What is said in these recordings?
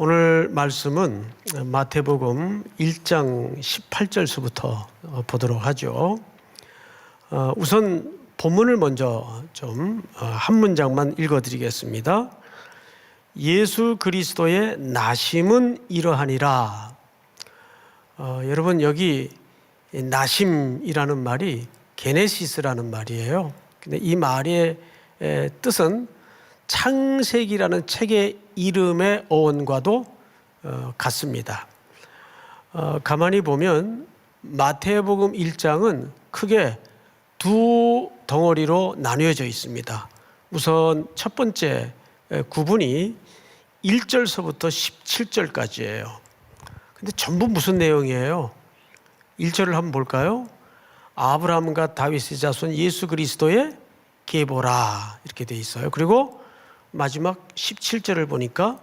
오늘 말씀은 마태복음 1장 18절서부터 보도록 하죠. 우선 본문을 먼저 좀 한 문장만 읽어드리겠습니다. 예수 그리스도의 나심은 이러하니라. 여러분, 여기 나심이라는 말이 게네시스라는 말이에요. 근데 이 말의 뜻은 창세기라는 책의 이름의 어원과도 같습니다. 가만히 보면 마태복음 1장은 크게 두 덩어리로 나뉘어져 있습니다. 우선 첫 번째 구분이 1절서부터 17절까지예요. 근데 전부 무슨 내용이에요? 1절을 한번 볼까요? 아브라함과 다윗의 자손 예수 그리스도의 계보라, 이렇게 돼 있어요. 그리고 마지막 17절을 보니까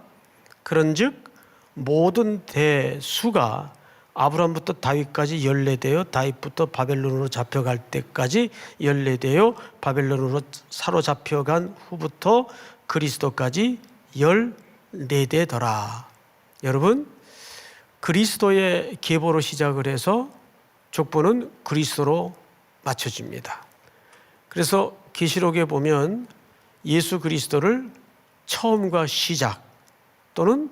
그런즉 모든 대수가 아브라함부터 다윗까지 연례되어 다윗부터 바벨론으로 잡혀갈 때까지 연례되어 바벨론으로 사로잡혀간 후부터 그리스도까지 14대더라. 여러분, 그리스도의 계보로 시작을 해서 족보는 그리스도로 맞춰집니다. 그래서 계시록에 보면 예수 그리스도를 처음과 시작 또는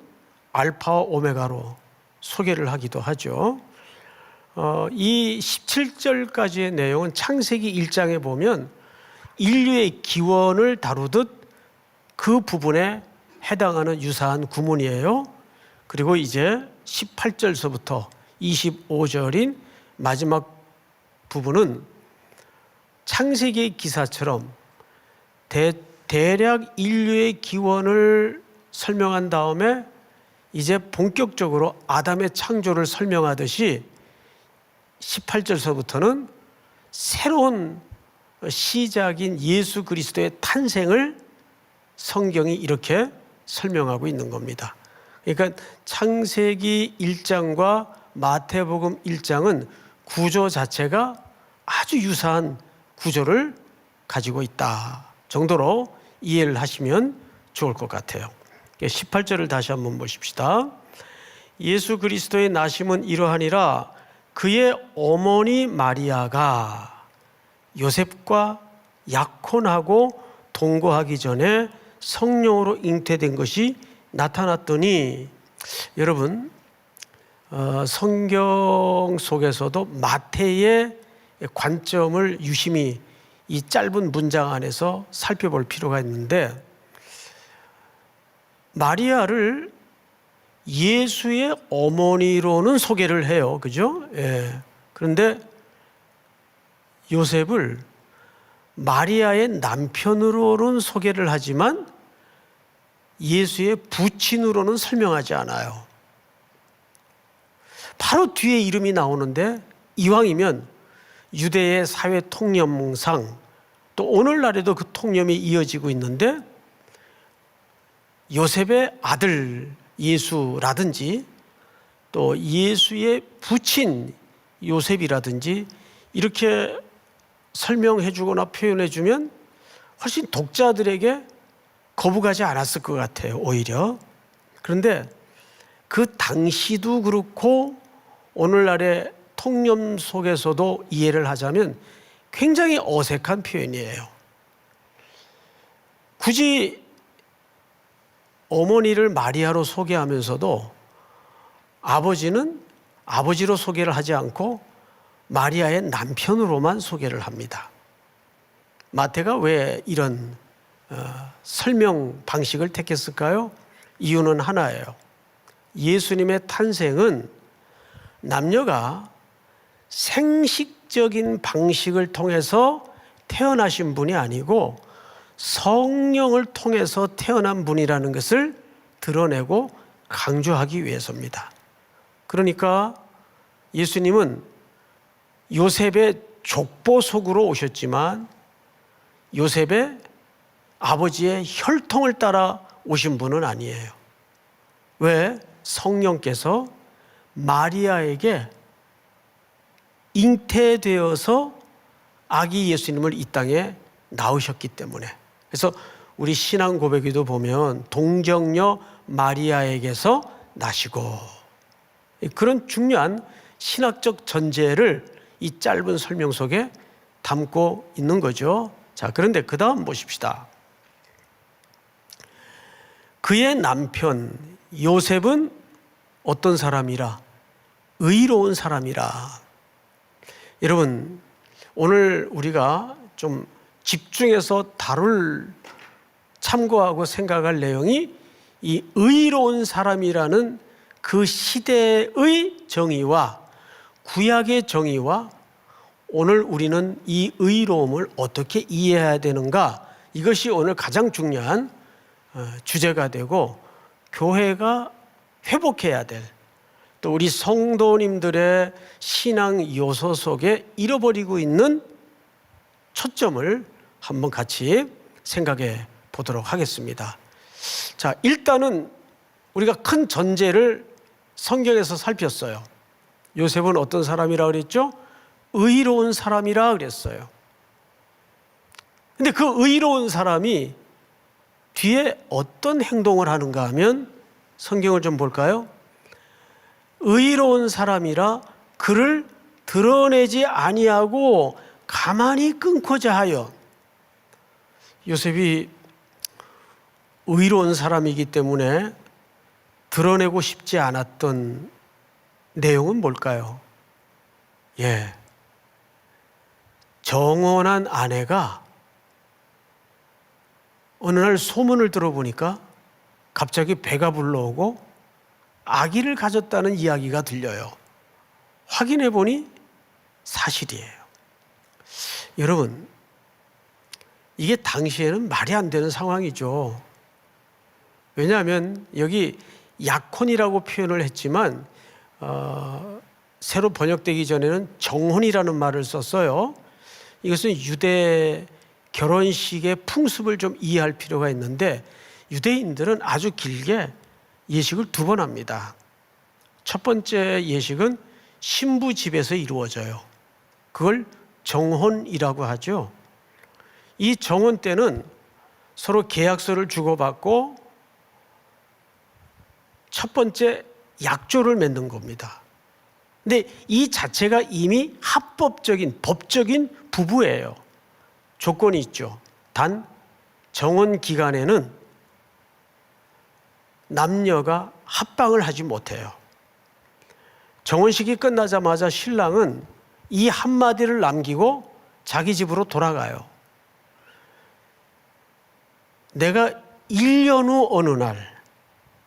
알파와 오메가로 소개를 하기도 하죠. 이 17절까지의 내용은 창세기 1장에 보면 인류의 기원을 다루듯 그 부분에 해당하는 유사한 구문이에요. 그리고 이제 18절서부터 25절인 마지막 부분은 창세기 기사처럼 대략 인류의 기원을 설명한 다음에 이제 본격적으로 아담의 창조를 설명하듯이 18절서부터는 새로운 시작인 예수 그리스도의 탄생을 성경이 이렇게 설명하고 있는 겁니다. 그러니까 창세기 1장과 마태복음 1장은 구조 자체가 아주 유사한 구조를 가지고 있다 정도로 이해를 하시면 좋을 것 같아요. 18절을 다시 한번 보십시다. 예수 그리스도의 나심은 이러하니라. 그의 어머니 마리아가 요셉과 약혼하고 동거하기 전에 성령으로 잉태된 것이 나타났더니, 여러분, 성경 속에서도 마태의 관점을 유심히 이 짧은 문장 안에서 살펴볼 필요가 있는데, 마리아를 예수의 어머니로는 소개를 해요. 그죠? 예. 그런데 요셉을 마리아의 남편으로는 소개를 하지만 예수의 부친으로는 설명하지 않아요. 바로 뒤에 이름이 나오는데, 이왕이면 유대의 사회 통념상 또 오늘날에도 그 통념이 이어지고 있는데, 요셉의 아들 예수라든지 또 예수의 부친 요셉이라든지 이렇게 설명해 주거나 표현해 주면 훨씬 독자들에게 거부가지 않았을 것 같아요, 오히려. 그런데 그 당시도 그렇고 오늘날의 통념 속에서도 이해를 하자면 굉장히 어색한 표현이에요. 굳이 어머니를 마리아로 소개하면서도 아버지는 아버지로 소개를 하지 않고 마리아의 남편으로만 소개를 합니다. 마태가 왜 이런 설명 방식을 택했을까요? 이유는 하나예요. 예수님의 탄생은 남녀가 생식적인 방식을 통해서 태어나신 분이 아니고 성령을 통해서 태어난 분이라는 것을 드러내고 강조하기 위해서입니다. 그러니까 예수님은 요셉의 족보 속으로 오셨지만 요셉의 아버지의 혈통을 따라 오신 분은 아니에요. 왜? 성령께서 마리아에게 잉태되어서 아기 예수님을 이 땅에 낳으셨기 때문에. 그래서 우리 신앙 고백에도 보면 동정녀 마리아에게서 나시고, 그런 중요한 신학적 전제를 이 짧은 설명 속에 담고 있는 거죠. 자, 그런데 그 다음 보십시다. 그의 남편 요셉은 어떤 사람이라? 의로운 사람이라. 여러분, 오늘 우리가 좀 집중해서 참고하고 생각할 내용이 이 의로운 사람이라는 그 시대의 정의와 구약의 정의와 오늘 우리는 이 의로움을 어떻게 이해해야 되는가, 이것이 오늘 가장 중요한 주제가 되고, 교회가 회복해야 될, 또 우리 성도님들의 신앙 요소 속에 잃어버리고 있는 초점을 한번 같이 생각해 보도록 하겠습니다. 자, 일단은 우리가 큰 전제를 성경에서 살폈어요. 요셉은 어떤 사람이라 그랬죠? 의로운 사람이라 그랬어요. 근데 그 의로운 사람이 뒤에 어떤 행동을 하는가 하면, 성경을 좀 볼까요? 의로운 사람이라 그를 드러내지 아니하고 가만히 끊고자 하여. 요셉이 의로운 사람이기 때문에 드러내고 싶지 않았던 내용은 뭘까요? 정혼한 아내가 어느 날 소문을 들어보니까 갑자기 배가 불러오고 아기를 가졌다는 이야기가 들려요. 확인해 보니 사실이에요. 여러분, 이게 당시에는 말이 안 되는 상황이죠. 왜냐하면 여기 약혼이라고 표현을 했지만 새로 번역되기 전에는 정혼이라는 말을 썼어요. 이것은 유대 결혼식의 풍습을 좀 이해할 필요가 있는데, 유대인들은 아주 길게 예식을 2번 합니다. 첫 번째 예식은 신부 집에서 이루어져요. 그걸 정혼이라고 하죠. 이 정혼 때는 서로 계약서를 주고받고 첫 번째 약조를 맺는 겁니다. 근데 이 자체가 이미 합법적인, 법적인 부부예요. 조건이 있죠. 단 정혼 기간에는 남녀가 합방을 하지 못해요. 정혼식이 끝나자마자 신랑은 이 한마디를 남기고 자기 집으로 돌아가요. 내가 1년 후 어느 날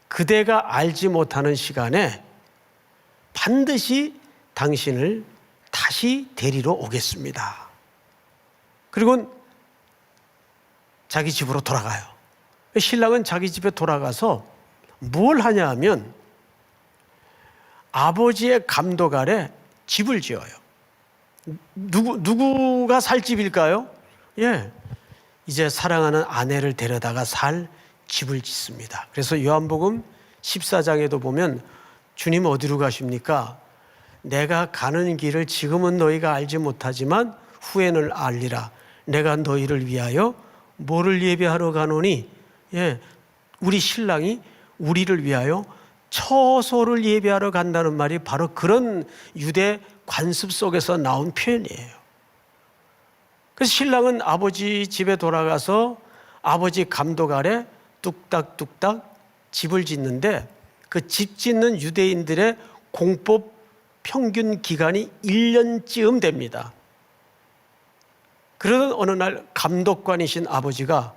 그대가 알지 못하는 시간에 반드시 당신을 다시 데리러 오겠습니다. 그리고 자기 집으로 돌아가요. 신랑은 자기 집에 돌아가서 뭘 하냐 하면 아버지의 감독 아래 집을 지어요. 누구가 살 집일까요? 이제 사랑하는 아내를 데려다가 살 집을 짓습니다. 그래서 요한복음 14장에도 보면 주님 어디로 가십니까? 내가 가는 길을 지금은 너희가 알지 못하지만 후에는 알리라. 내가 너희를 위하여 뭐를 예배하러 가노니? 우리 신랑이 우리를 위하여 처소를 예배하러 간다는 말이 바로 그런 유대 관습 속에서 나온 표현이에요. 그래서 신랑은 아버지 집에 돌아가서 아버지 감독 아래 뚝딱뚝딱 집을 짓는데, 그 집 짓는 유대인들의 공법 평균 기간이 1년쯤 됩니다. 그러던 어느 날 감독관이신 아버지가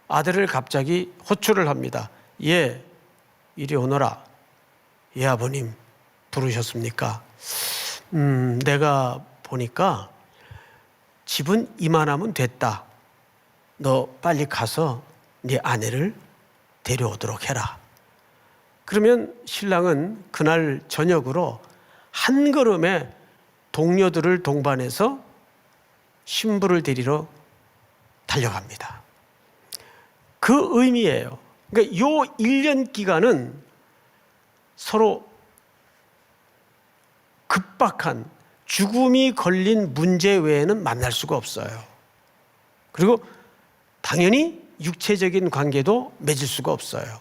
아들을 갑자기 호출을 합니다. 이리 오너라. 아버님 부르셨습니까? 내가 보니까 집은 이만하면 됐다. 너 빨리 가서 네 아내를 데려오도록 해라. 그러면 신랑은 그날 저녁으로 한 걸음에 동료들을 동반해서 신부를 데리러 달려갑니다. 그 의미예요. 그러니까 요 1년 기간은 서로 급박한 죽음이 걸린 문제 외에는 만날 수가 없어요. 그리고 당연히 육체적인 관계도 맺을 수가 없어요.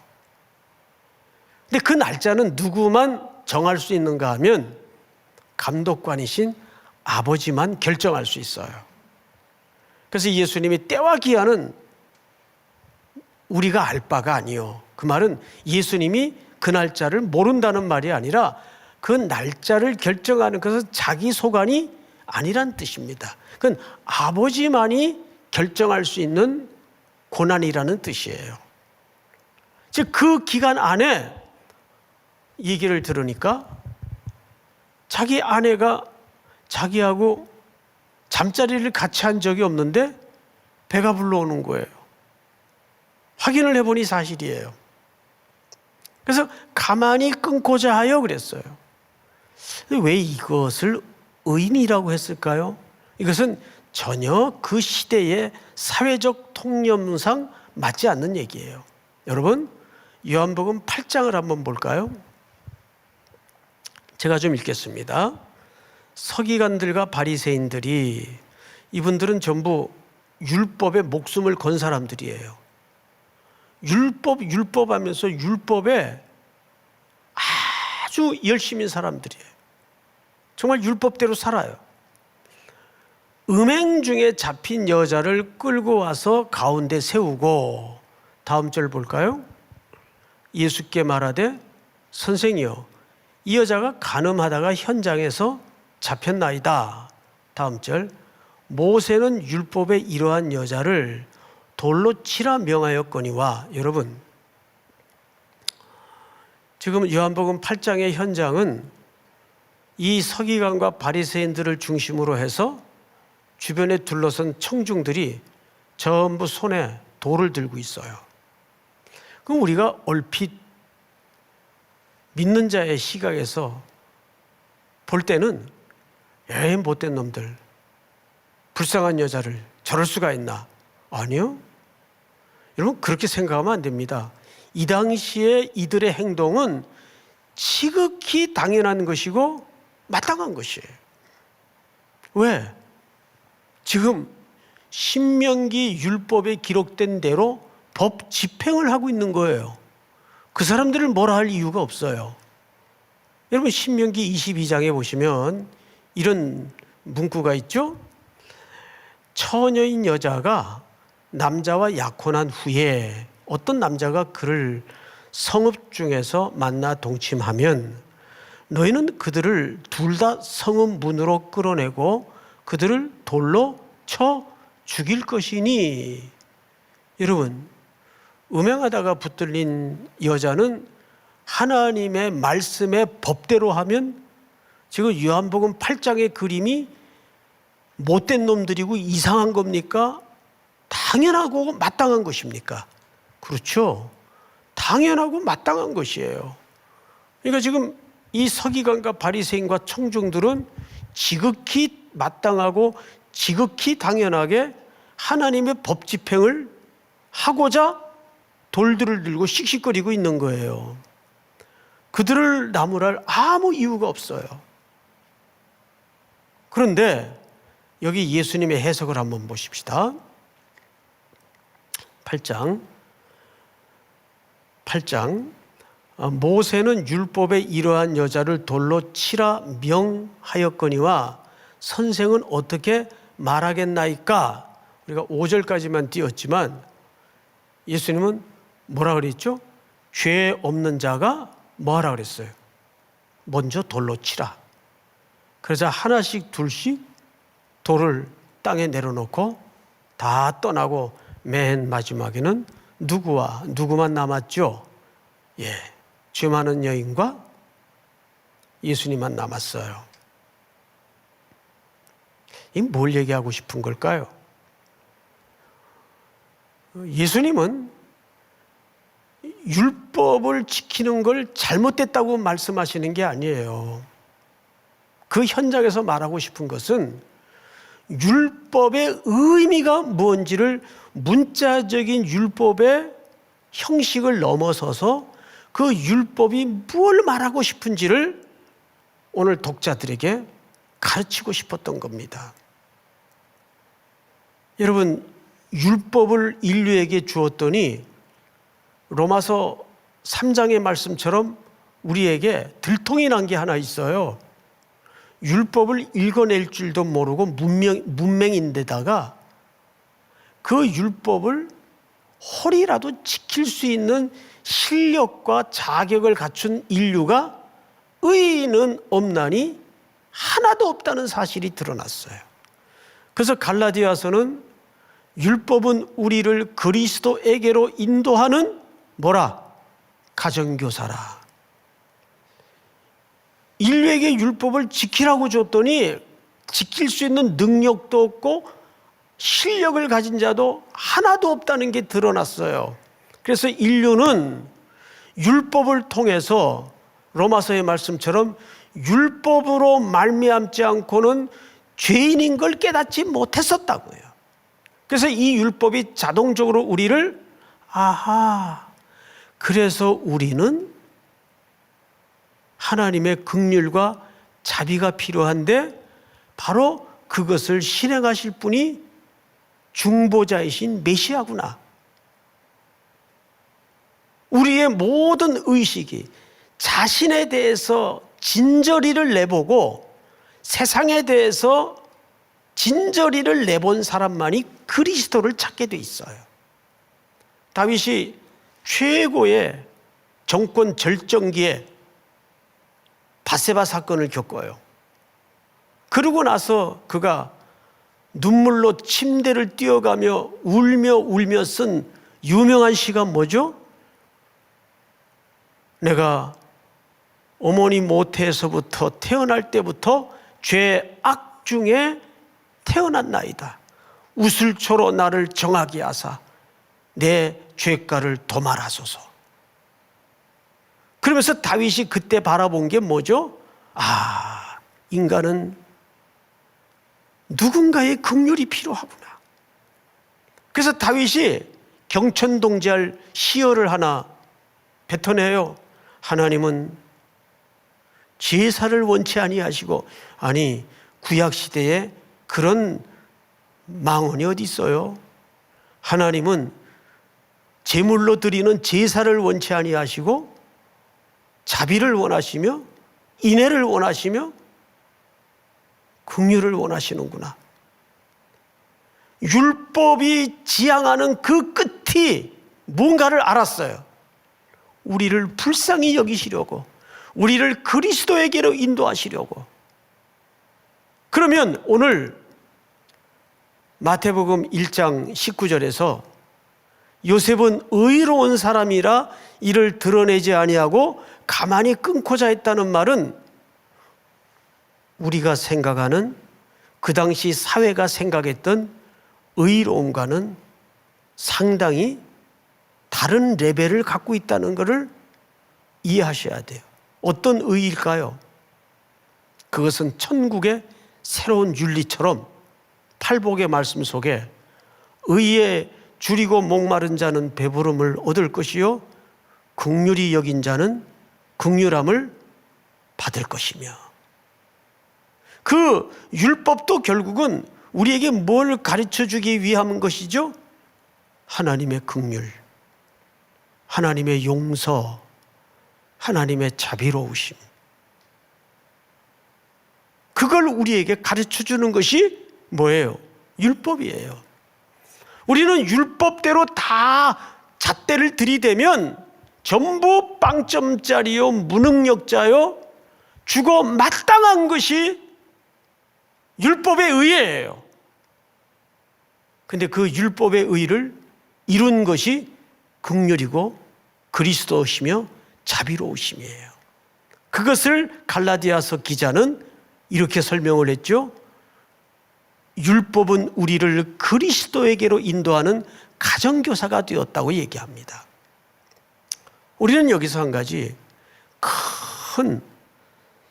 근데 그 날짜는 누구만 정할 수 있는가 하면 감독관이신 아버지만 결정할 수 있어요. 그래서 예수님이 때와 기한은 우리가 알 바가 아니요. 그 말은 예수님이 그 날짜를 모른다는 말이 아니라 그 날짜를 결정하는 것은 자기 소관이 아니란 뜻입니다. 그건 아버지만이 결정할 수 있는 고난이라는 뜻이에요. 즉 그 기간 안에 얘기를 들으니까 자기 아내가 자기하고 잠자리를 같이 한 적이 없는데 배가 불러오는 거예요. 확인을 해보니 사실이에요. 그래서 가만히 끊고자 하여 그랬어요. 왜 이것을 의인이라고 했을까요? 이것은 전혀 그 시대의 사회적 통념상 맞지 않는 얘기예요. 여러분, 요한복음 8장을 한번 볼까요? 제가 좀 읽겠습니다. 서기관들과 바리새인들이, 이분들은 전부 율법에 목숨을 건 사람들이에요. 율법 하면서 율법에 아주 열심인 사람들이에요. 정말 율법대로 살아요. 음행 중에 잡힌 여자를 끌고 와서 가운데 세우고, 다음 절 볼까요? 예수께 말하되 선생이여, 이 여자가 간음하다가 현장에서 잡혔나이다. 다음 절, 모세는 율법에 이러한 여자를 돌로 치라 명하였거니와. 여러분, 지금 요한복음 8장의 현장은 이 서기관과 바리새인들을 중심으로 해서 주변에 둘러선 청중들이 전부 손에 돌을 들고 있어요. 그럼 우리가 얼핏 믿는 자의 시각에서 볼 때는 에이 못된 놈들, 불쌍한 여자를 저럴 수가 있나? 아니요. 여러분 그렇게 생각하면 안 됩니다. 이 당시에 이들의 행동은 지극히 당연한 것이고 마땅한 것이에요. 왜? 지금 신명기 율법에 기록된 대로 법 집행을 하고 있는 거예요. 그 사람들을 뭐라 할 이유가 없어요. 여러분 신명기 22장에 보시면 이런 문구가 있죠. 처녀인 여자가 남자와 약혼한 후에 어떤 남자가 그를 성읍 중에서 만나 동침하면 너희는 그들을 둘 다 성읍 문으로 끌어내고 그들을 돌로 쳐 죽일 것이니. 여러분, 음행하다가 붙들린 여자는 하나님의 말씀의 법대로 하면 지금 요한복음 8장의 그림이 못된 놈들이고 이상한 겁니까? 당연하고 마땅한 것입니까? 그렇죠. 당연하고 마땅한 것이에요. 그러니까 지금 이 서기관과 바리새인과 청중들은 지극히 마땅하고 지극히 당연하게 하나님의 법 집행을 하고자 돌들을 들고 씩씩거리고 있는 거예요. 그들을 나무랄 아무 이유가 없어요. 그런데 여기 예수님의 해석을 한번 보십시다. 8장 모세는 율법에 이러한 여자를 돌로 치라 명하였거니와 선생은 어떻게 말하겠나이까? 우리가 5절까지만 띄웠지만 예수님은 뭐라 그랬죠? 죄 없는 자가 뭐라 그랬어요? 먼저 돌로 치라. 그래서 하나씩 둘씩 돌을 땅에 내려놓고 다 떠나고 맨 마지막에는 누구만 남았죠? 예, 죄 많은 여인과 예수님만 남았어요. 이 뭘 얘기하고 싶은 걸까요? 예수님은 율법을 지키는 걸 잘못됐다고 말씀하시는 게 아니에요. 그 현장에서 말하고 싶은 것은 율법의 의미가 뭔지를 문자적인 율법의 형식을 넘어서서 그 율법이 뭘 말하고 싶은지를 오늘 독자들에게 가르치고 싶었던 겁니다. 여러분, 율법을 인류에게 주었더니 로마서 3장의 말씀처럼 우리에게 들통이 난 게 하나 있어요. 율법을 읽어낼 줄도 모르고 문맹인데다가 그 율법을 홀이라도 지킬 수 있는 실력과 자격을 갖춘 인류가 의인은 없나니 하나도 없다는 사실이 드러났어요. 그래서 갈라디아서는 율법은 우리를 그리스도에게로 인도하는 뭐라? 가정교사라. 인류에게 율법을 지키라고 줬더니 지킬 수 있는 능력도 없고 실력을 가진 자도 하나도 없다는 게 드러났어요. 그래서 인류는 율법을 통해서 로마서의 말씀처럼 율법으로 말미암지 않고는 죄인인 걸 깨닫지 못했었다고요. 그래서 이 율법이 자동적으로 우리를 그래서 우리는 하나님의 긍휼과 자비가 필요한데 바로 그것을 실행하실 분이 중보자이신 메시아구나. 우리의 모든 의식이 자신에 대해서 진저리를 내보고 세상에 대해서 진저리를 내본 사람만이 그리스도를 찾게 돼 있어요. 다윗이 최고의 정권 절정기에 밧세바 사건을 겪어요. 그러고 나서 그가 눈물로 침대를 뛰어가며 울며 쓴 유명한 시가 뭐죠? 내가 어머니 모태에서부터 태어날 때부터 죄악 중에 태어났나이다. 우슬초로 나를 정하게 하사 내 죄가를 도말하소서. 그러면서 다윗이 그때 바라본 게 뭐죠? 인간은 누군가의 긍휼이 필요하구나. 그래서 다윗이 경천동지할 시어를 하나 뱉어내요. 하나님은 제사를 원치 아니하시고, 아니 구약시대에 그런 망언이 어디 있어요? 하나님은 제물로 드리는 제사를 원치 아니하시고 자비를 원하시며 인애를 원하시며 긍휼을 원하시는구나. 율법이 지향하는 그 끝이 뭔가를 알았어요. 우리를 불쌍히 여기시려고, 우리를 그리스도에게로 인도하시려고. 그러면 오늘 마태복음 1장 19절에서 요셉은 의로운 사람이라 이를 드러내지 아니하고 가만히 끊고자 했다는 말은 우리가 생각하는, 그 당시 사회가 생각했던 의로움과는 상당히 다른 레벨을 갖고 있다는 것을 이해하셔야 돼요. 어떤 의일까요? 그것은 천국의 새로운 윤리처럼 팔복의 말씀 속에 의에 줄이고 목마른 자는 배부름을 얻을 것이요 긍휼히 여긴 자는 긍휼함을 받을 것이며, 그 율법도 결국은 우리에게 뭘 가르쳐 주기 위한 것이죠? 하나님의 긍휼, 하나님의 용서, 하나님의 자비로우심, 그걸 우리에게 가르쳐 주는 것이 뭐예요? 율법이에요. 우리는 율법대로 다 잣대를 들이대면 전부 빵점짜리요, 무능력자요, 죽어 마땅한 것이 율법의 의예요. 근데 그 율법의 의를 이룬 것이 긍휼이고 그리스도시며 자비로우심이에요. 그것을 갈라디아서 기자는 이렇게 설명을 했죠. 율법은 우리를 그리스도에게로 인도하는 가정교사가 되었다고 얘기합니다. 우리는 여기서 한 가지, 큰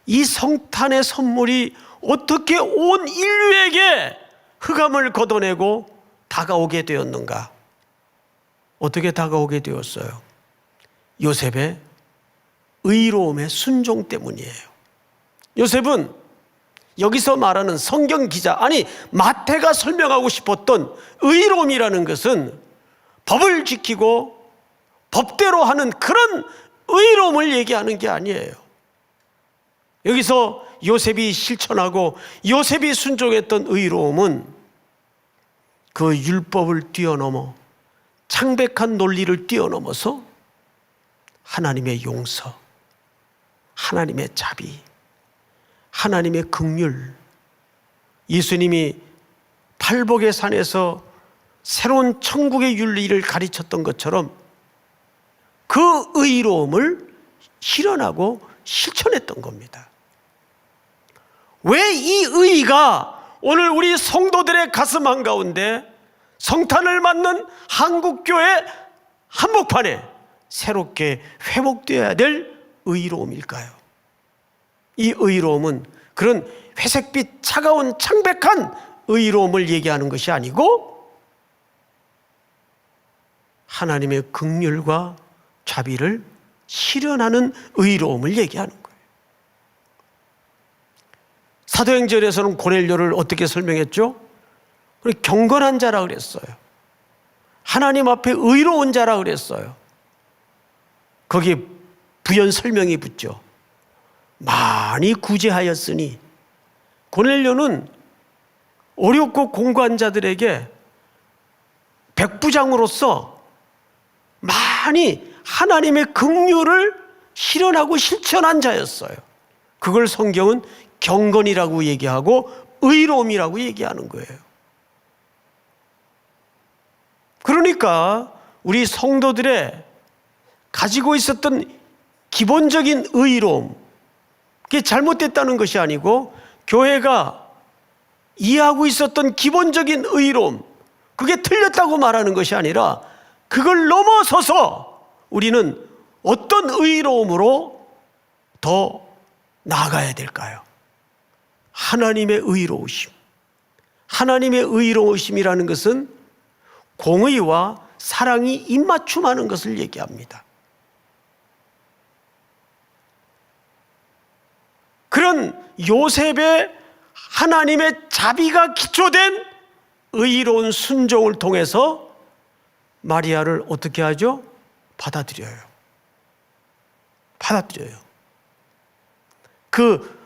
이 성탄의 선물이 어떻게 온 인류에게 흑암을 걷어내고 다가오게 되었는가? 어떻게 다가오게 되었어요? 요셉의 의로움의 순종 때문이에요. 요셉은 여기서 말하는 성경 기자, 아니 마태가 설명하고 싶었던 의로움이라는 것은 법을 지키고 법대로 하는 그런 의로움을 얘기하는 게 아니에요. 여기서 요셉이 실천하고 요셉이 순종했던 의로움은 그 율법을 뛰어넘어 창백한 논리를 뛰어넘어서 하나님의 용서, 하나님의 자비, 하나님의 긍휼, 예수님이 팔복의 산에서 새로운 천국의 윤리를 가르쳤던 것처럼 그 의로움을 실현하고 실천했던 겁니다. 왜 이 의가 오늘 우리 성도들의 가슴 한가운데 성탄을 맞는 한국교회 한복판에 새롭게 회복되어야 될 의로움일까요? 이 의로움은 그런 회색빛 차가운 창백한 의로움을 얘기하는 것이 아니고 하나님의 긍휼과 자비를 실현하는 의로움을 얘기하는 거예요. 사도행전에서는 고넬료를 어떻게 설명했죠? 경건한 자라 그랬어요. 하나님 앞에 의로운 자라 그랬어요. 거기에 부연 설명이 붙죠. 많이 구제하였으니. 고넬료는 어렵고 공고한 자들에게 백부장으로서 많이 하나님의 긍휼을 실현하고 실천한 자였어요. 그걸 성경은 경건이라고 얘기하고 의로움이라고 얘기하는 거예요. 그러니까 우리 성도들의 가지고 있었던 기본적인 의로움, 그게 잘못됐다는 것이 아니고 교회가 이해하고 있었던 기본적인 의로움, 그게 틀렸다고 말하는 것이 아니라 그걸 넘어서서 우리는 어떤 의로움으로 더 나아가야 될까요? 하나님의 의로우심. 하나님의 의로우심이라는 것은 공의와 사랑이 입맞춤하는 것을 얘기합니다. 그런 요셉의 하나님의 자비가 기초된 의로운 순종을 통해서 마리아를 어떻게 하죠? 받아들여요. 받아들여요. 그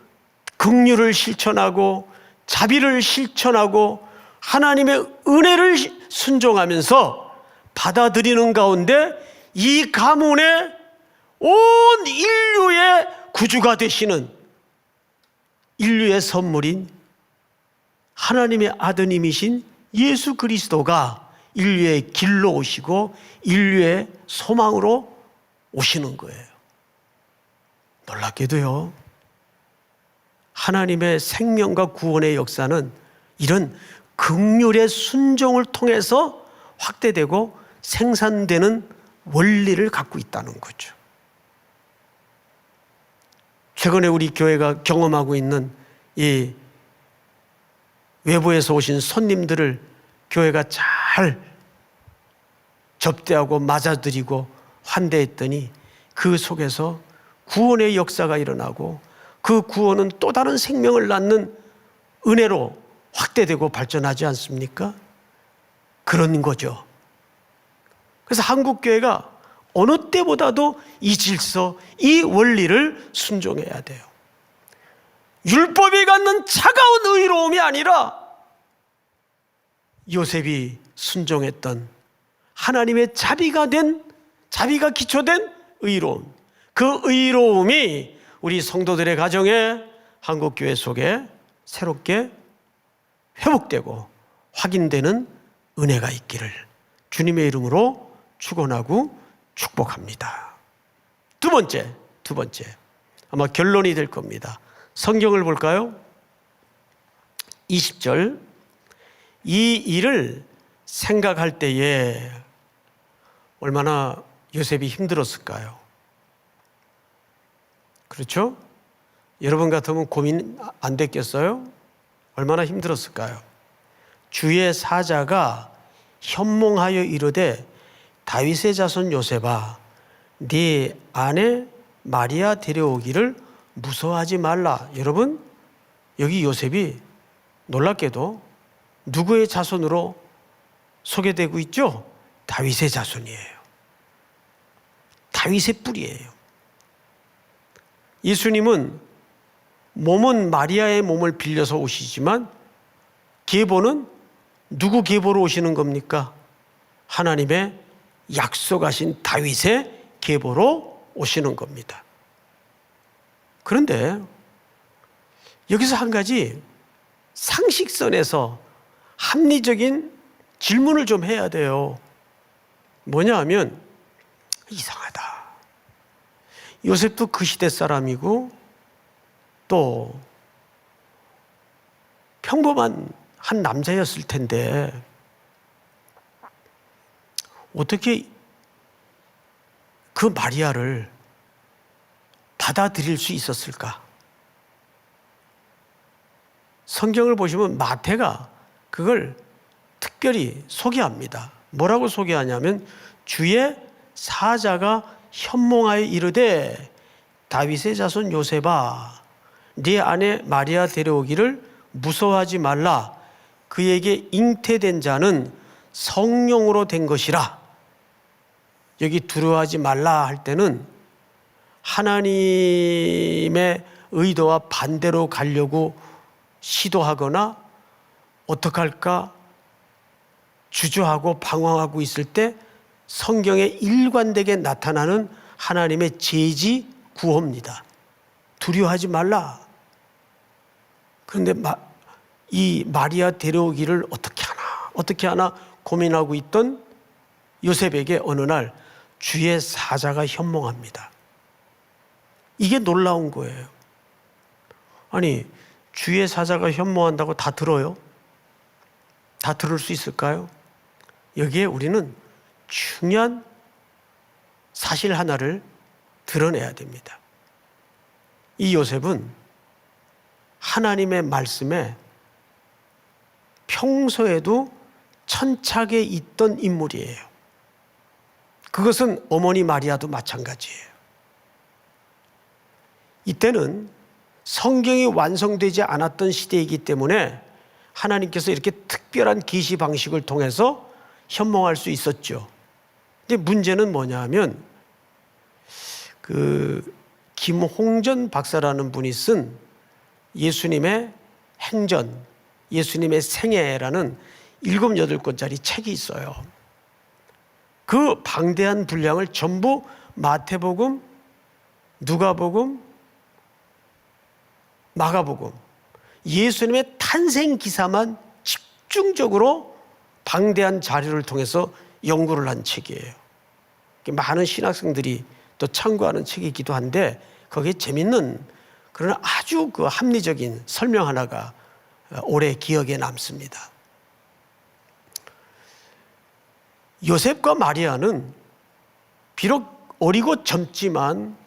긍휼을 실천하고 자비를 실천하고 하나님의 은혜를 순종하면서 받아들이는 가운데 이 가문의 온 인류의 구주가 되시는 인류의 선물인 하나님의 아드님이신 예수 그리스도가 인류의 길로 오시고 인류의 소망으로 오시는 거예요. 놀랍게도요, 하나님의 생명과 구원의 역사는 이런 긍휼의 순종을 통해서 확대되고 생산되는 원리를 갖고 있다는 거죠. 최근에 우리 교회가 경험하고 있는 이 외부에서 오신 손님들을 교회가 잘 접대하고 맞아들이고 환대했더니 그 속에서 구원의 역사가 일어나고 그 구원은 또 다른 생명을 낳는 은혜로 확대되고 발전하지 않습니까? 그런 거죠. 그래서 한국교회가 어느 때보다도 이 질서, 이 원리를 순종해야 돼요. 율법이 갖는 차가운 의로움이 아니라 요셉이 순종했던 하나님의 자비가 기초된 의로움, 그 의로움이 우리 성도들의 가정에 한국교회 속에 새롭게 회복되고 확인되는 은혜가 있기를 주님의 이름으로 축원하고 축복합니다. 두 번째 아마 결론이 될 겁니다. 성경을 볼까요? 20절, 이 일을 생각할 때에 얼마나 요셉이 힘들었을까요? 그렇죠? 여러분 같으면 고민 안 됐겠어요? 얼마나 힘들었을까요? 주의 사자가 현몽하여 이르되 다윗의 자손 요셉아, 네 아내 마리아 데려오기를 무서워하지 말라. 여러분, 여기 요셉이 놀랍게도 누구의 자손으로 소개되고 있죠? 다윗의 자손이에요. 다윗의 뿌리예요. 예수님은 몸은 마리아의 몸을 빌려서 오시지만 계보는 누구 계보로 오시는 겁니까? 하나님의 약속하신 다윗의 계보로 오시는 겁니다. 그런데 여기서 한 가지 상식선에서 합리적인 질문을 좀 해야 돼요. 뭐냐 하면, 이상하다. 요셉도 그 시대 사람이고 또 평범한 한 남자였을 텐데 어떻게 그 마리아를 받아들일 수 있었을까? 성경을 보시면 마태가 그걸 특별히 소개합니다. 뭐라고 소개하냐면, 주의 사자가 현몽하여 이르되 다윗의 자손 요셉아, 네 아내 마리아 데려오기를 무서워하지 말라. 그에게 잉태된 자는 성령으로 된 것이라. 여기 두려워하지 말라 할 때는 하나님의 의도와 반대로 가려고 시도하거나 어떡할까 주저하고 방황하고 있을 때 성경에 일관되게 나타나는 하나님의 제지 구호입니다. 두려워하지 말라. 그런데 이 마리아 데려오기를 어떻게 하나 고민하고 있던 요셉에게 어느 날 주의 사자가 현몽합니다. 이게 놀라운 거예요. 아니, 주의 사자가 현몽한다고 다 들어요? 다 들을 수 있을까요? 여기에 우리는 중요한 사실 하나를 드러내야 됩니다. 이 요셉은 하나님의 말씀에 평소에도 천착에 있던 인물이에요. 그것은 어머니 마리아도 마찬가지예요. 이때는 성경이 완성되지 않았던 시대이기 때문에 하나님께서 이렇게 특별한 계시 방식을 통해서 현몽할 수 있었죠. 근데 문제는 뭐냐 하면, 김홍전 박사라는 분이 쓴 예수님의 행전, 예수님의 생애라는 7, 8권짜리 책이 있어요. 그 방대한 분량을 전부 마태복음, 누가복음, 마가복음, 예수님의 탄생 기사만 집중적으로 방대한 자료를 통해서 연구를 한 책이에요. 많은 신학생들이 또 참고하는 책이기도 한데, 거기에 재밌는 그러나 아주 그 합리적인 설명 하나가 오래 기억에 남습니다. 요셉과 마리아는 비록 어리고 젊지만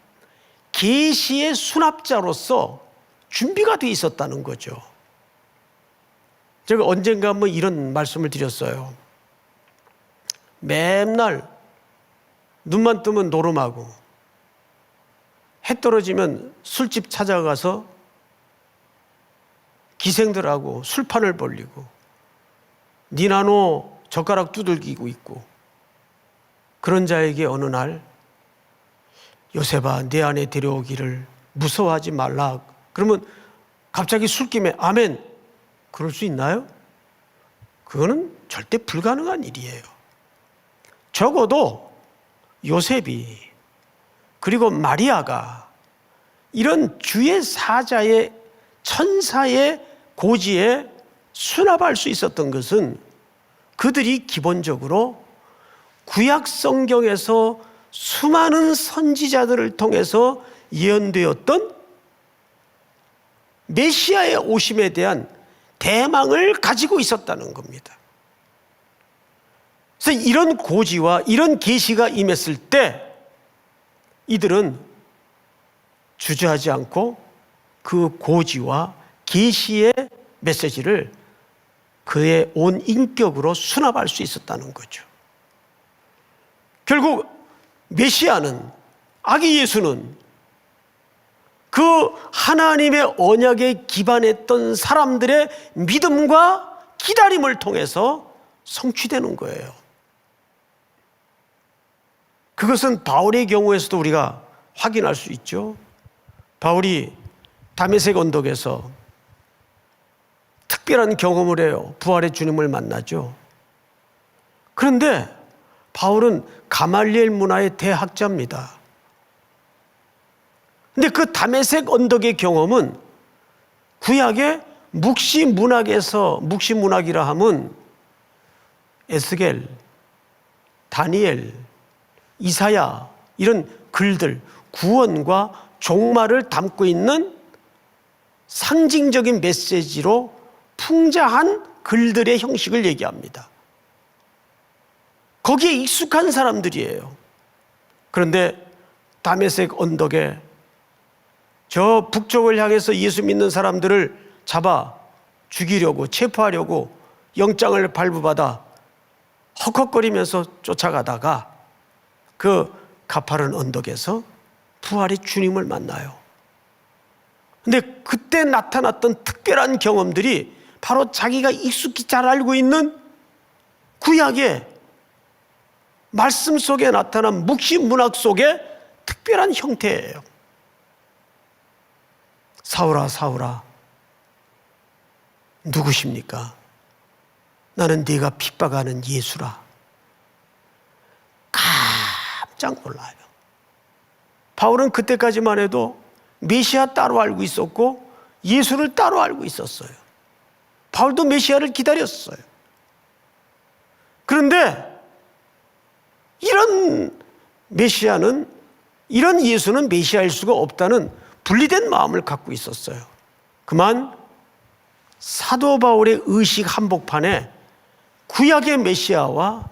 계시의 수납자로서 준비가 돼 있었다는 거죠. 제가 언젠가 한번 이런 말씀을 드렸어요. 맨날 눈만 뜨면 노름하고 해 떨어지면 술집 찾아가서 기생들하고 술판을 벌리고 니나노 젓가락 두들기고 있고, 그런 자에게 어느 날 요셉아, 내 안에 데려오기를 무서워하지 말라. 그러면 갑자기 술김에 아멘, 그럴 수 있나요? 그거는 절대 불가능한 일이에요. 적어도 요셉이 그리고 마리아가 이런 주의 사자의 천사의 고지에 수납할 수 있었던 것은 그들이 기본적으로 구약 성경에서 수많은 선지자들을 통해서 예언되었던 메시아의 오심에 대한 대망을 가지고 있었다는 겁니다. 그래서 이런 고지와 이런 계시가 임했을 때 이들은 주저하지 않고 그 고지와 계시의 메시지를 그의 온 인격으로 수납할 수 있었다는 거죠. 결국 메시아는, 아기 예수는 그 하나님의 언약에 기반했던 사람들의 믿음과 기다림을 통해서 성취되는 거예요. 그것은 바울의 경우에서도 우리가 확인할 수 있죠. 바울이 다메섹 언덕에서 특별한 경험을 해요. 부활의 주님을 만나죠. 그런데 바울은 가말리엘 문화의 대학자입니다. 근데 그 다메섹 언덕의 경험은 구약의 묵시 문학이라 하면 에스겔, 다니엘, 이사야 이런 글들, 구원과 종말을 담고 있는 상징적인 메시지로 풍자한 글들의 형식을 얘기합니다. 거기에 익숙한 사람들이에요. 그런데 다메섹 언덕에 저 북쪽을 향해서 예수 믿는 사람들을 잡아 죽이려고, 체포하려고 영장을 발부받아 헉헉거리면서 쫓아가다가 그 가파른 언덕에서 부활의 주님을 만나요. 근데 그때 나타났던 특별한 경험들이 바로 자기가 익숙히 잘 알고 있는 구약의 말씀 속에 나타난 묵시 문학 속의 특별한 형태예요. 사울아, 사울아, 누구십니까? 나는 네가 핍박하는 예수라. 깜짝 놀라요. 바울은 그때까지만 해도 메시아 따로 알고 있었고 예수를 따로 알고 있었어요. 바울도 메시아를 기다렸어요. 그런데 이런 예수는 메시아일 수가 없다는 분리된 마음을 갖고 있었어요. 그만 사도 바울의 의식 한복판에 구약의 메시아와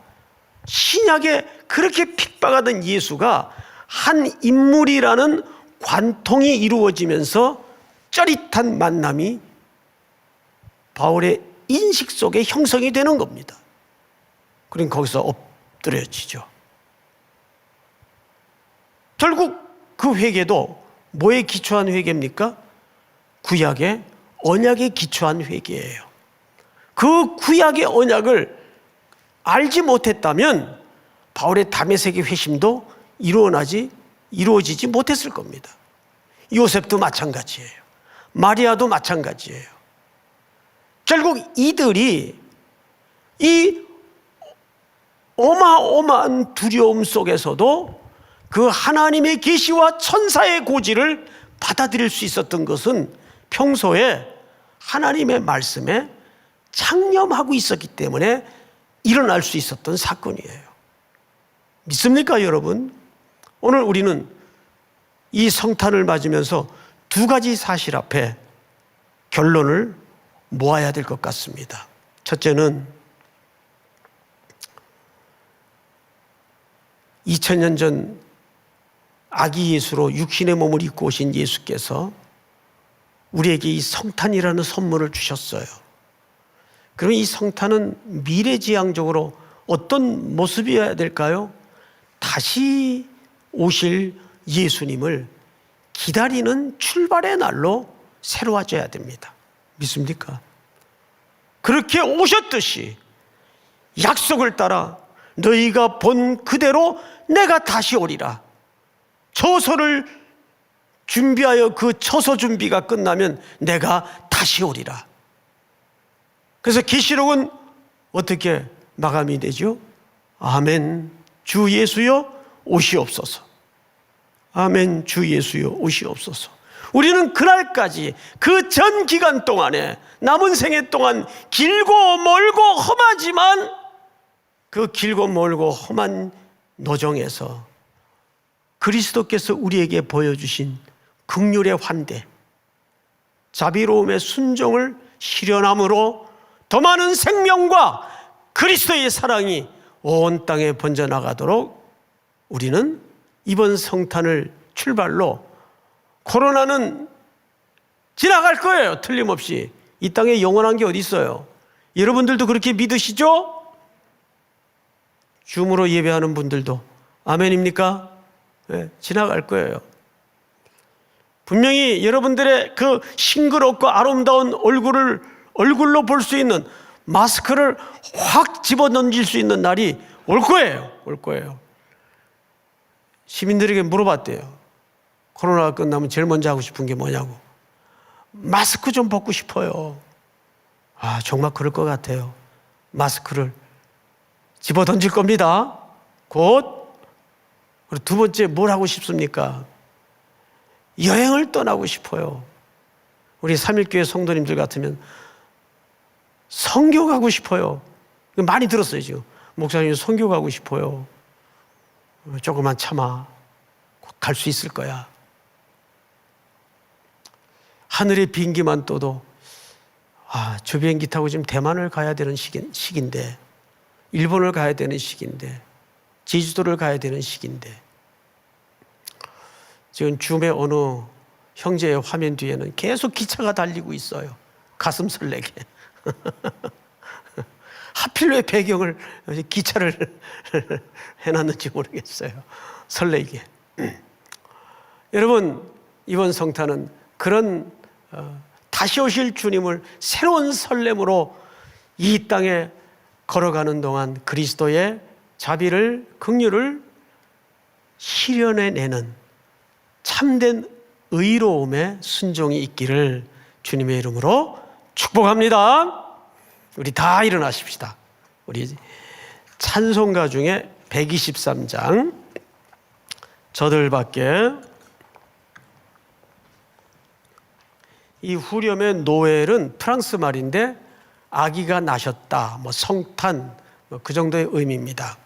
신약의 그렇게 핍박하던 예수가 한 인물이라는 관통이 이루어지면서 짜릿한 만남이 바울의 인식 속에 형성이 되는 겁니다. 그럼 거기서 엎드려지죠. 결국 그 회개도 뭐에 기초한 회개입니까? 구약의 언약에 기초한 회개예요. 그 구약의 언약을 알지 못했다면 바울의 다메섹의 회심도 이루어지지 못했을 겁니다. 요셉도 마찬가지예요. 마리아도 마찬가지예요. 결국 이들이 이 어마어마한 두려움 속에서도 그 하나님의 계시와 천사의 고지를 받아들일 수 있었던 것은 평소에 하나님의 말씀에 창념하고 있었기 때문에 일어날 수 있었던 사건이에요. 믿습니까, 여러분? 오늘 우리는 이 성탄을 맞으면서 두 가지 사실 앞에 결론을 모아야 될 것 같습니다. 첫째는 2000년 전 아기 예수로 육신의 몸을 입고 오신 예수께서 우리에게 이 성탄이라는 선물을 주셨어요. 그럼 이 성탄은 미래지향적으로 어떤 모습이어야 될까요? 다시 오실 예수님을 기다리는 출발의 날로 새로워져야 됩니다. 믿습니까? 그렇게 오셨듯이 약속을 따라 너희가 본 그대로 내가 다시 오리라. 처소를 준비하여 그 처소 준비가 끝나면 내가 다시 오리라. 그래서 계시록은 어떻게 마감이 되죠? 아멘 주 예수여 오시옵소서. 아멘 주 예수여 오시옵소서. 우리는 그날까지 그 전 기간 동안에 남은 생애 동안 길고 멀고 험하지만 그 길고 멀고 험한 노정에서 그리스도께서 우리에게 보여주신 긍휼의 환대, 자비로움의 순종을 실현함으로 더 많은 생명과 그리스도의 사랑이 온 땅에 번져나가도록 우리는 이번 성탄을 출발로 코로나는 지나갈 거예요. 틀림없이. 이 땅에 영원한 게 어디 있어요? 여러분들도 그렇게 믿으시죠? 줌으로 예배하는 분들도 아멘입니까? 네, 지나갈 거예요. 분명히 여러분들의 그 싱그럽고 아름다운 얼굴로 볼 수 있는 마스크를 확 집어던질 수 있는 날이 올 거예요. 올 거예요. 시민들에게 물어봤대요. 코로나가 끝나면 제일 먼저 하고 싶은 게 뭐냐고. 마스크 좀 벗고 싶어요. 아, 정말 그럴 것 같아요. 마스크를 집어 던질 겁니다. 곧. 그리고 두 번째, 뭘 하고 싶습니까? 여행을 떠나고 싶어요. 우리 삼일교회 성도님들 같으면 선교 가고 싶어요. 많이 들었어요, 지금. 목사님, 선교 가고 싶어요. 조금만 참아. 갈 수 있을 거야. 하늘의 비행기만 떠도 저 비행기 타고 지금 대만을 가야 되는 시기인데, 일본을 가야 되는 시기인데, 제주도를 가야 되는 시기인데, 지금 줌의 어느 형제의 화면 뒤에는 계속 기차가 달리고 있어요. 가슴 설레게. 하필 왜 배경을 기차를 해놨는지 모르겠어요. 설레게. 여러분, 이번 성탄은 그런 다시 오실 주님을 새로운 설렘으로 이 땅에 걸어가는 동안 그리스도의 자비를, 긍휼을 실현해내는 참된 의로움의 순종이 있기를 주님의 이름으로 축복합니다. 우리 다 일어나십시다. 우리 찬송가 중에 123장 저들밖에. 이 후렴의 노엘은 프랑스 말인데 아기가 나셨다, 성탄, 그 정도의 의미입니다.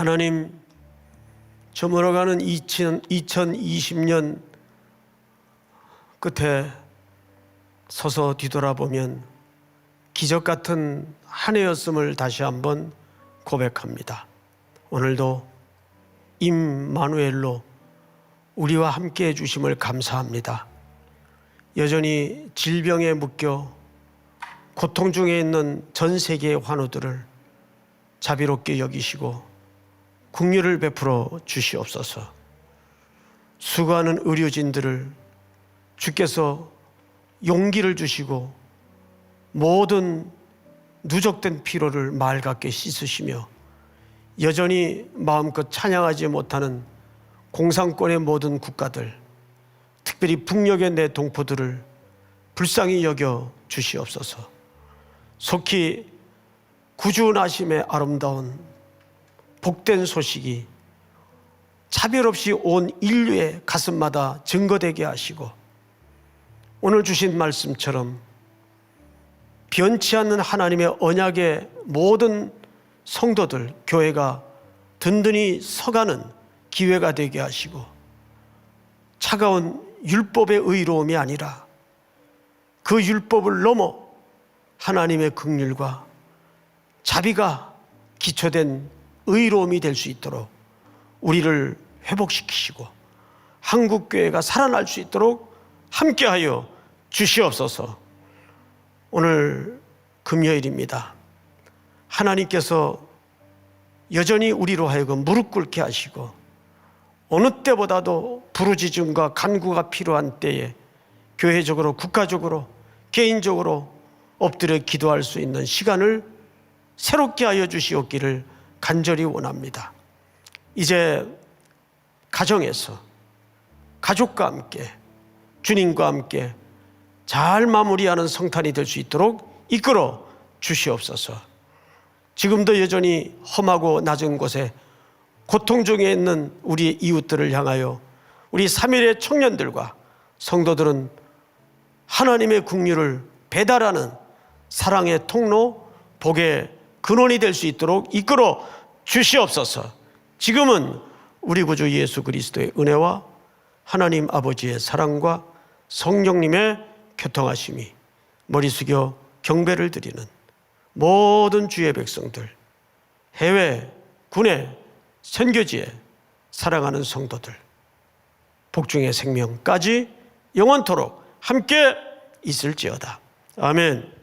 하나님, 저물어가는 2020년 끝에 서서 뒤돌아보면 기적 같은 한 해였음을 다시 한번 고백합니다. 오늘도 임마누엘로 우리와 함께 해주심을 감사합니다. 여전히 질병에 묶여 고통 중에 있는 전 세계의 환우들을 자비롭게 여기시고 긍휼을 베풀어 주시옵소서. 수고하는 의료진들을 주께서 용기를 주시고 모든 누적된 피로를 맑게 씻으시며 여전히 마음껏 찬양하지 못하는 공산권의 모든 국가들, 특별히 북녘의 내 동포들을 불쌍히 여겨 주시옵소서. 속히 구주나심의 아름다운 복된 소식이 차별 없이 온 인류의 가슴마다 증거되게 하시고 오늘 주신 말씀처럼 변치 않는 하나님의 언약의 모든 성도들, 교회가 든든히 서가는 기회가 되게 하시고 차가운 율법의 의로움이 아니라 그 율법을 넘어 하나님의 긍휼과 자비가 기초된 의로움이 될 수 있도록 우리를 회복시키시고 한국교회가 살아날 수 있도록 함께하여 주시옵소서. 오늘 금요일입니다. 하나님께서 여전히 우리로 하여금 무릎 꿇게 하시고 어느 때보다도 부르짖음과 간구가 필요한 때에 교회적으로, 국가적으로, 개인적으로 엎드려 기도할 수 있는 시간을 새롭게 하여 주시옵기를 간절히 원합니다. 이제 가정에서 가족과 함께 주님과 함께 잘 마무리하는 성탄이 될 수 있도록 이끌어 주시옵소서. 지금도 여전히 험하고 낮은 곳에 고통 중에 있는 우리 이웃들을 향하여 우리 3일의 청년들과 성도들은 하나님의 긍휼을 배달하는 사랑의 통로, 복의 근원이 될 수 있도록 이끌어 주시옵소서. 지금은 우리 구주 예수 그리스도의 은혜와 하나님 아버지의 사랑과 성령님의 교통하심이 머리 숙여 경배를 드리는 모든 주의 백성들, 해외, 국내, 선교지에 사랑하는 성도들, 복중의 생명까지 영원토록 함께 있을지어다. 아멘.